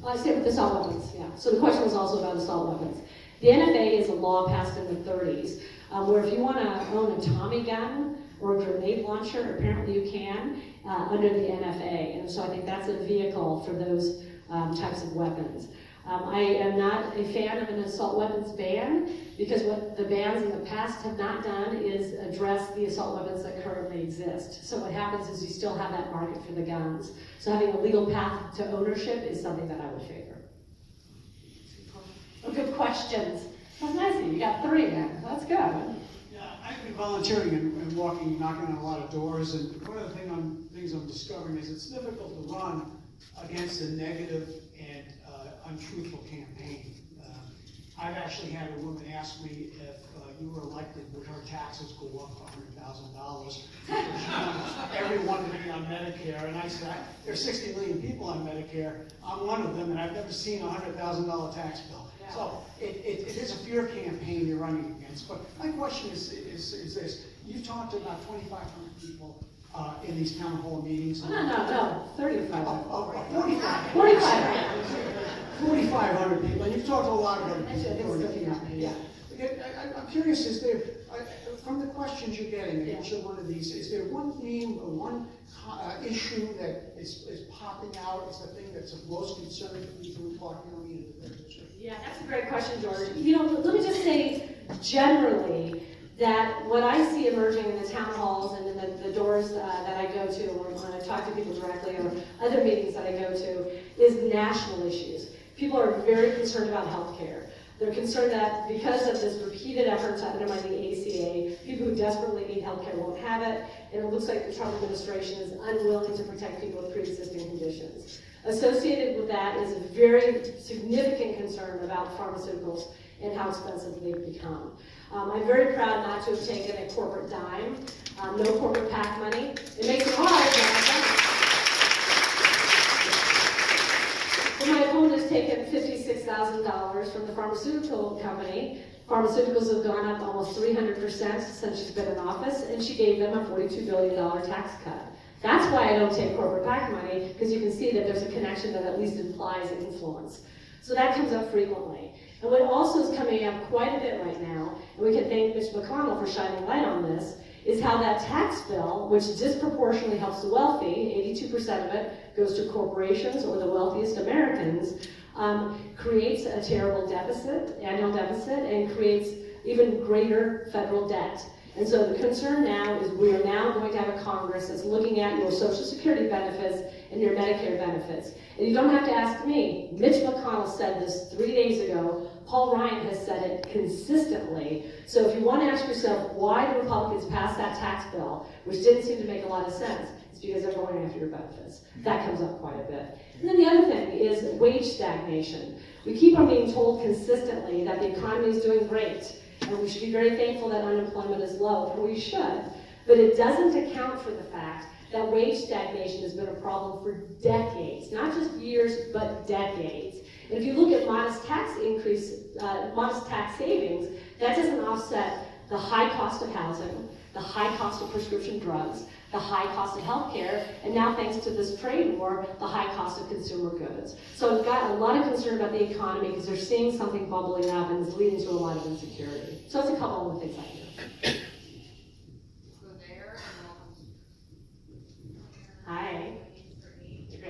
I say with assault weapons, yeah. So the question was also about assault weapons. The NFA is a law passed in the 30s where if you want to own a Tommy gun or a grenade launcher, apparently you can under the NFA. And so I think that's a vehicle for those types of weapons. I am not a fan of an assault weapons ban because what the bans in the past have not done is address the assault weapons that currently exist. So what happens is you still have that market for the guns. So having a legal path to ownership is something that I would favor. Oh, good questions. That's nice of you. You got 3 then. That's good. Yeah, I've been volunteering and walking, knocking on a lot of doors, and one of the things I'm discovering is it's difficult to run against a negative and untruthful campaign. I've actually had a woman ask me if you were elected, would her taxes go up $100,000? Everyone to be on Medicare, and I said, there's 60 million people on Medicare. I'm one of them, and I've never seen a $100,000 tax bill. Yeah. So it is a fear campaign you're running against. But my question is this: you've talked to about 2,500 people in these town hall meetings. No, 3,500. 4,500 people, and you've talked to a lot of them. Yeah. I'm curious, is there, from the questions you're getting at each one of these, is there one theme or one issue that is popping out as the thing that's of most concern to people who talk to me? Yeah, that's a great question, George. Let me just say generally that what I see emerging in the town halls and in the doors that I go to, or when I talk to people directly, or other meetings that I go to, is national issues. People are very concerned about health care. They're concerned that because of this repeated effort to undermine the ACA, people who desperately need health care won't have it, and it looks like the Trump administration is unwilling to protect people with pre-existing conditions. Associated with that is a very significant concern about pharmaceuticals and how expensive they've become. I'm very proud not to have taken a corporate dime, no corporate PAC money. It makes it hard, but I've done it. So my opponent has taken $56,000 from the pharmaceutical company. Pharmaceuticals have gone up almost 300% since she's been in office, and she gave them a $42 billion tax cut. That's why I don't take corporate PAC money, because you can see that there's a connection that at least implies influence. So that comes up frequently. And what also is coming up quite a bit right now, and we can thank Mitch McConnell for shining light on this, is how that tax bill, which disproportionately helps the wealthy, 82% of it goes to corporations or the wealthiest Americans, creates a terrible deficit, annual deficit, and creates even greater federal debt. And so the concern now is we are now going to have a Congress that's looking at your Social Security benefits and your Medicare benefits. And you don't have to ask me. Mitch McConnell said this 3 days ago. Paul Ryan has said it consistently. So if you want to ask yourself why the Republicans passed that tax bill, which didn't seem to make a lot of sense, it's because they're going after your benefits. That comes up quite a bit. And then the other thing is wage stagnation. We keep on being told consistently that the economy is doing great, and we should be very thankful that unemployment is low, and we should. But it doesn't account for the fact that wage stagnation has been a problem for decades, not just years, but decades. And if you look at modest tax savings, that doesn't offset the high cost of housing, the high cost of prescription drugs, the high cost of healthcare, and now thanks to this trade war, the high cost of consumer goods. So I've got a lot of concern about the economy because they're seeing something bubbling up and it's leading to a lot of insecurity. So that's a couple of the things I do. Hi. Ready. I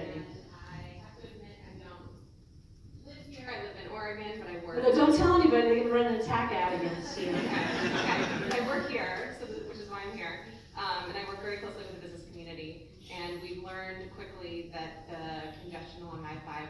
have to admit, I don't we learned quickly that the congestion along I-5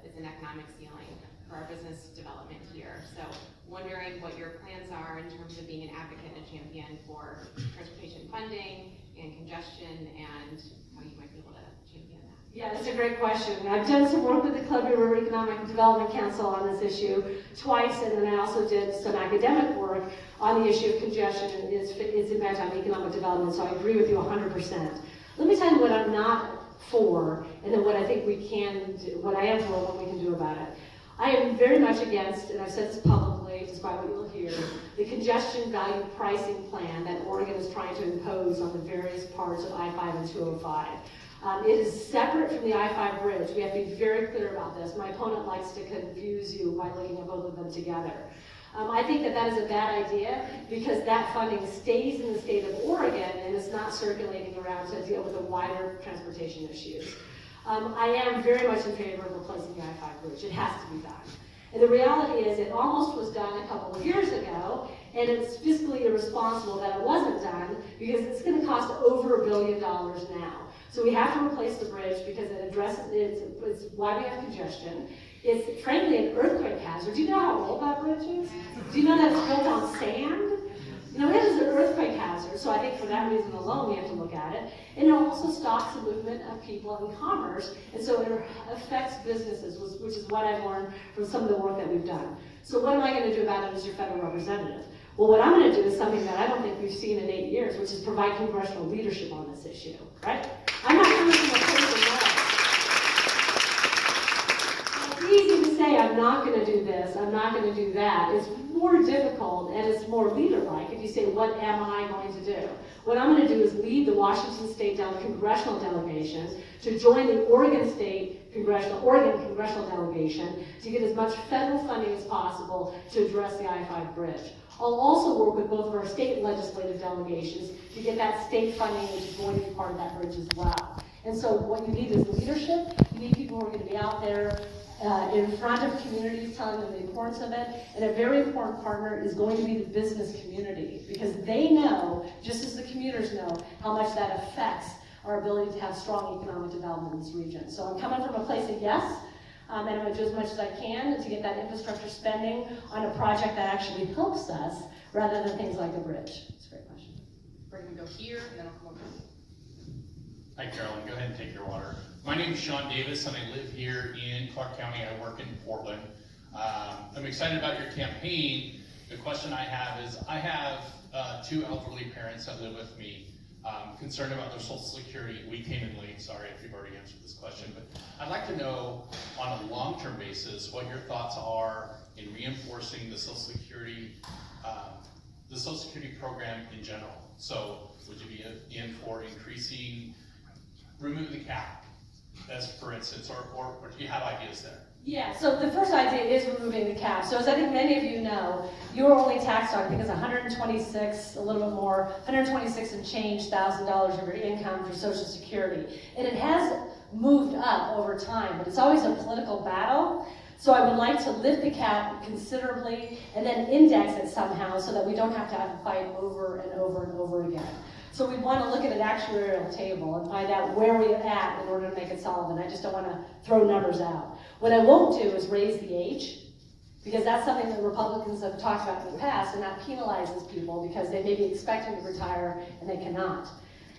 is an economic ceiling for our business development here. So wondering what your plans are in terms of being an advocate and a champion for transportation funding and congestion, and how you might be able to champion that. Yeah, that's a great question. I've done some work with the Columbia River Economic Development Council on this issue twice, and then I also did some academic work on the issue of congestion and its impact on economic development, so I agree with you 100%. Let me tell you what I'm not for, and then what I think we can do, what I am for, and what we can do about it. I am very much against, and I've said this publicly, despite what you'll hear, the congestion value pricing plan that Oregon is trying to impose on the various parts of I-5 and 205. It is separate from the I-5 bridge. We have to be very clear about this. My opponent likes to confuse you by looking at both of them together. I think that is a bad idea because that funding stays in the state of Oregon and is not circulating around to deal with the wider transportation issues. I am very much in favor of replacing the I-5 bridge. It has to be done. And the reality is it almost was done a couple of years ago, and it's fiscally irresponsible that it wasn't done because it's going to cost over $1 billion now. So we have to replace the bridge because it addresses, it's why we have congestion. It's frankly an earthquake hazard. Do you know how old that bridge is? Do you know that it's built on sand? You know, it is an earthquake hazard, so I think for that reason alone we have to look at it. And it also stops the movement of people and commerce, and so it affects businesses, which is what I've learned from some of the work that we've done. So what am I going to do about it as your federal representative? Well, what I'm going to do is something that I don't think we've seen in 8 years, which is provide congressional leadership on this issue, right? I'm not coming from a place of love. It's easy to say I'm not going to do this, I'm not going to do that. It's more difficult and it's more leader-like if you say, what am I going to do? What I'm going to do is lead the Washington State congressional delegation to join the Oregon congressional delegation to get as much federal funding as possible to address the I-5 bridge. I'll also work with both of our state legislative delegations to get that state funding, which is going to be part of that bridge as well. And so what you need is leadership. You need people who are going to be out there in front of communities telling them the importance of it. And a very important partner is going to be the business community because they know, just as the commuters know, how much that affects our ability to have strong economic development in this region. So I'm coming from a place of yes, and I'm going to do as much as I can to get that infrastructure spending on a project that actually helps us rather than things like a bridge. It's a great question. We're going to go here, and then I'll come over. Hi, Carolyn. Go ahead and take your water. My name is Sean Davis, and I live here in Clark County. I work in Portland. I'm excited about your campaign. The question I have is, I have 2 elderly parents that live with me. Concerned about their Social Security. We came in late, sorry if you've already answered this question, but I'd like to know on a long-term basis what your thoughts are in reinforcing the Social Security program in general. So would you be in for increasing, removing the cap, as for instance, or do you have ideas there? Yeah, so the first idea is removing the cap. So as I think many of you know, you're only taxed on, I think it's 126, a little bit more, 126 and change $1,000 of your income for Social Security. And it has moved up over time, but it's always a political battle. So I would like to lift the cap considerably and then index it somehow so that we don't have to fight over and over and over again. So we want to look at an actuarial table and find out where we're at in order to make it solvent. I just don't want to throw numbers out. What I won't do is raise the age, because that's something that Republicans have talked about in the past, and that penalizes people because they may be expecting to retire and they cannot.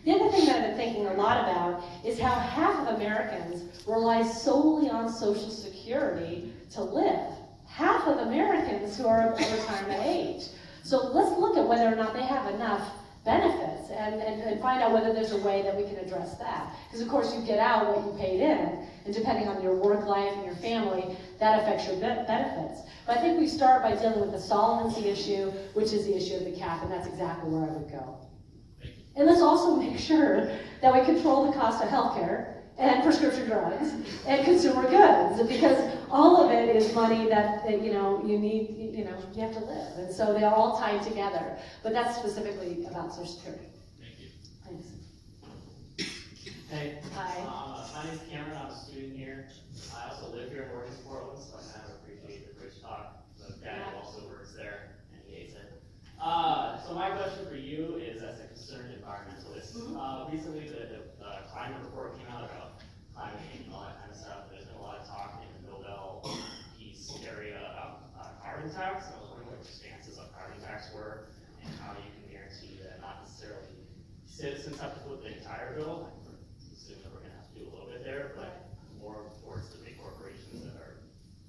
The other thing that I've been thinking a lot about is how half of Americans rely solely on Social Security to live. Half of Americans who are of retirement age. So let's look at whether or not they have enough benefits and find out whether there's a way that we can address that. Because of course you get out what you paid in, and depending on your work life and your family, that affects your benefits. But I think we start by dealing with the solvency issue, which is the issue of the cap, and that's exactly where I would go. And let's also make sure that we control the cost of healthcare and prescription drugs and consumer goods, because all of it is money that you need, you have to live, and so they're all tied together. But that's specifically about Social Security. Thank you. Thanks. Hey. Hi. My name's Cameron. I'm a student here. I also live here in Oregon, Portland, so I kind of appreciate the bridge talk. The guy who also works there, and he hates it. So my question for you is, as a concerned environmentalist. Recently, the climate report came out about climate change and all that kind of stuff. There's been a lot of talk in the Nobel Peace area about carbon tax. I was wondering what your stances on carbon tax were and how you can guarantee that not necessarily citizens have to put the entire bill. I assume that we're going to have to do a little bit there, but more towards the big corporations that are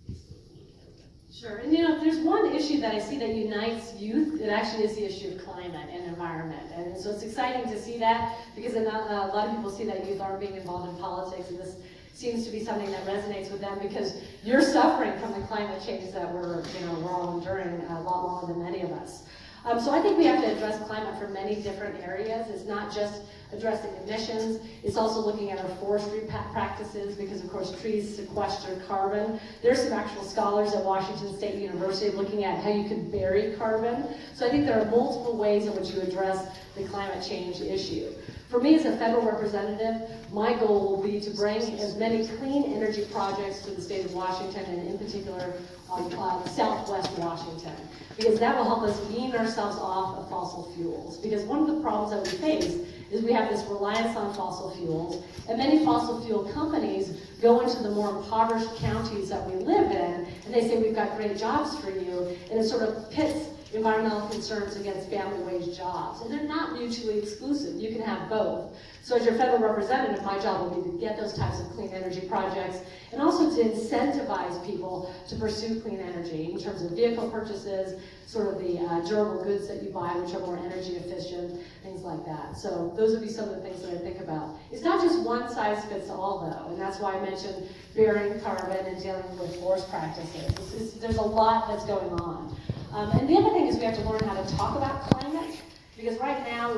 basically polluting everything. Sure, and you know, if there's one issue that I see that unites youth, it actually is the issue of climate and environment. And so it's exciting to see that, because a lot of people see that youth aren't being involved in politics, and this seems to be something that resonates with them, because you're suffering from the climate change that we're all enduring a lot longer than many of us. So I think we have to address climate from many different areas. It's not just addressing emissions, it's also looking at our forestry practices, because of course trees sequester carbon. There's some actual scholars at Washington State University looking at how you could bury carbon. So I think there are multiple ways in which you address the climate change issue. For me as a federal representative, my goal will be to bring as many clean energy projects to the state of Washington, and in particular Southwest Washington, because that will help us wean ourselves off of fossil fuels. Because one of the problems that we face is we have this reliance on fossil fuels, and many fossil fuel companies go into the more impoverished counties that we live in, and they say, we've got great jobs for you, and it sort of pits environmental concerns against family wage jobs. And they're not mutually exclusive. You can have both. So as your federal representative, my job will be to get those types of clean energy projects, and also to incentivize people to pursue clean energy in terms of vehicle purchases, sort of the durable goods that you buy, which are more energy efficient, things like that. So those would be some of the things that I think about. It's not just one size fits all, though, and that's why I mentioned burying carbon and dealing with forest practices. There's a lot that's going on. And the other thing is we have to learn how to talk about climate, because right now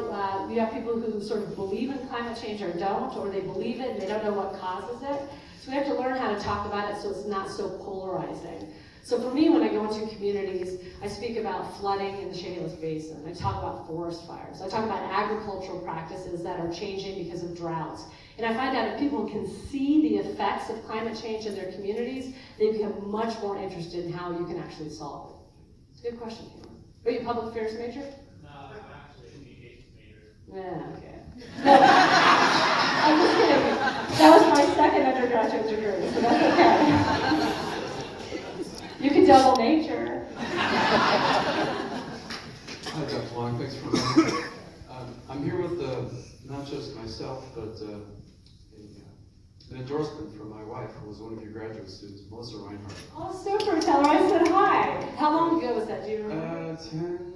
you have people who sort of believe in climate change or don't, or they believe it and they don't know what causes it. So we have to learn how to talk about it so it's not so polarizing. So for me, when I go into communities, I speak about flooding in the Chehalis Basin. I talk about forest fires. I talk about agricultural practices that are changing because of droughts. And I find out if people can see the effects of climate change in their communities, they become much more interested in how you can actually solve it. Good question, Cameron. Are you a public affairs major? No, I'm actually an engagement major. Yeah, okay. No, I'm just kidding. That was my second undergraduate degree, so that's okay. You can double major. Hi, Dr. Long. Thanks for coming. I'm here with not just myself, but an endorsement from my wife, who was one of your graduate students, Melissa Reinhardt. Oh, super. Tell her I said hi. How long ago was that? Do you remember? 10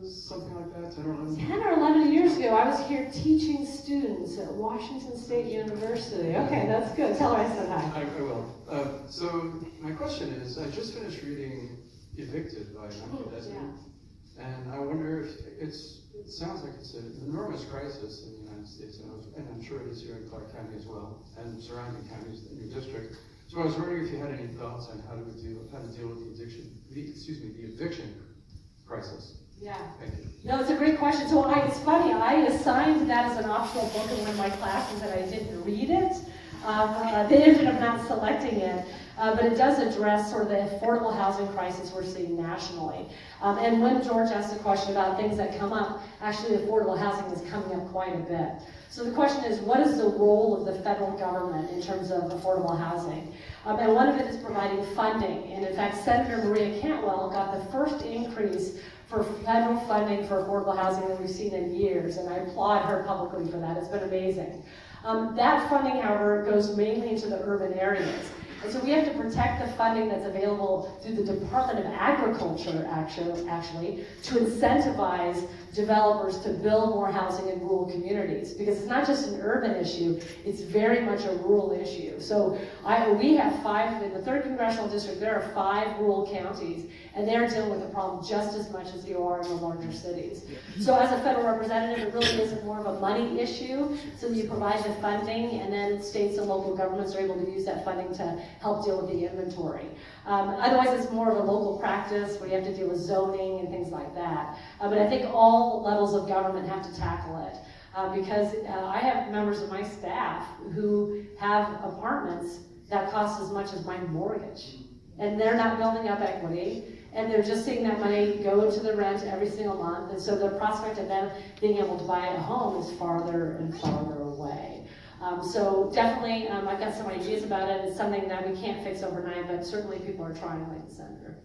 years, something like that, 10 or 11. 10 or 11 years ago, I was here teaching students at Washington State University. Okay, that's good. Tell her I said hi. I will. So my question is, I just finished reading Evicted by Michael Desmond, and I wonder if it sounds like it's an enormous crisis in the United States, and I'm sure it is here in Clark County as well, and surrounding counties in your district. So I was wondering if you had any thoughts on how to deal with the eviction crisis. Yeah. Thank you. No, it's a great question. So it's funny, I assigned that as an optional book in one of my classes, and I didn't read it. They ended up not selecting it, but it does address sort of the affordable housing crisis we're seeing nationally. And when George asked a question about things that come up, actually affordable housing is coming up quite a bit. So the question is, what is the role of the federal government in terms of affordable housing? And one of it is providing funding. And in fact, Senator Maria Cantwell got the first increase for federal funding for affordable housing that we've seen in years, and I applaud her publicly for that. It's been amazing. That funding, however, goes mainly into the urban areas. And so we have to protect the funding that's available through the Department of Agriculture, actually, to incentivize developers to build more housing in rural communities. Because it's not just an urban issue, it's very much a rural issue. So we have 5, in the 3rd Congressional District, there are 5 rural counties, and they're dealing with the problem just as much as you are in the larger cities. So as a federal representative, it really isn't more of a money issue, so that you provide the funding, and then states and local governments are able to use that funding to help deal with the inventory. Otherwise, it's more of a local practice where you have to deal with zoning and things like that. But I think all levels of government have to tackle it. Because I have members of my staff who have apartments that cost as much as my mortgage. And they're not building up equity. and they're just seeing that money go into the rent every single month, and so the prospect of them being able to buy a home is farther and farther away. So definitely, I've got some ideas about it. It's something that we can't fix overnight, but certainly people are trying, like the senator.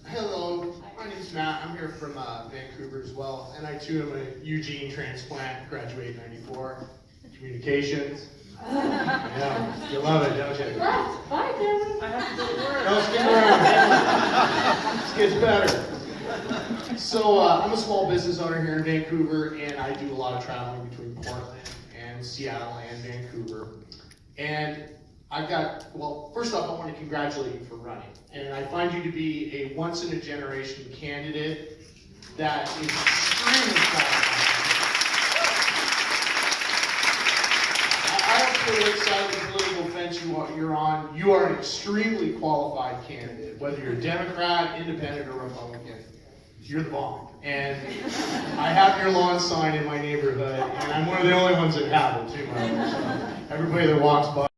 Hello, my name's Matt. I'm here from Vancouver as well, and I too am a Eugene transplant, graduate in '94, communications. Yeah, you love it, don't you? Left. Bye, Kevin. I have to go to work. No, stick around. It gets better. So I'm a small business owner here in Vancouver, and I do a lot of traveling between Portland and Seattle and Vancouver. And I've got, well, first off, I want to congratulate you for running. And I find you to be a once-in-a-generation candidate that is extremely qualified. I don't care which side of the political fence you're on, you are an extremely qualified candidate. Whether you're a Democrat, Independent, or Republican, you're the bomb. And I have your lawn sign in my neighborhood, and I'm one of the only ones that have it too. So everybody that walks by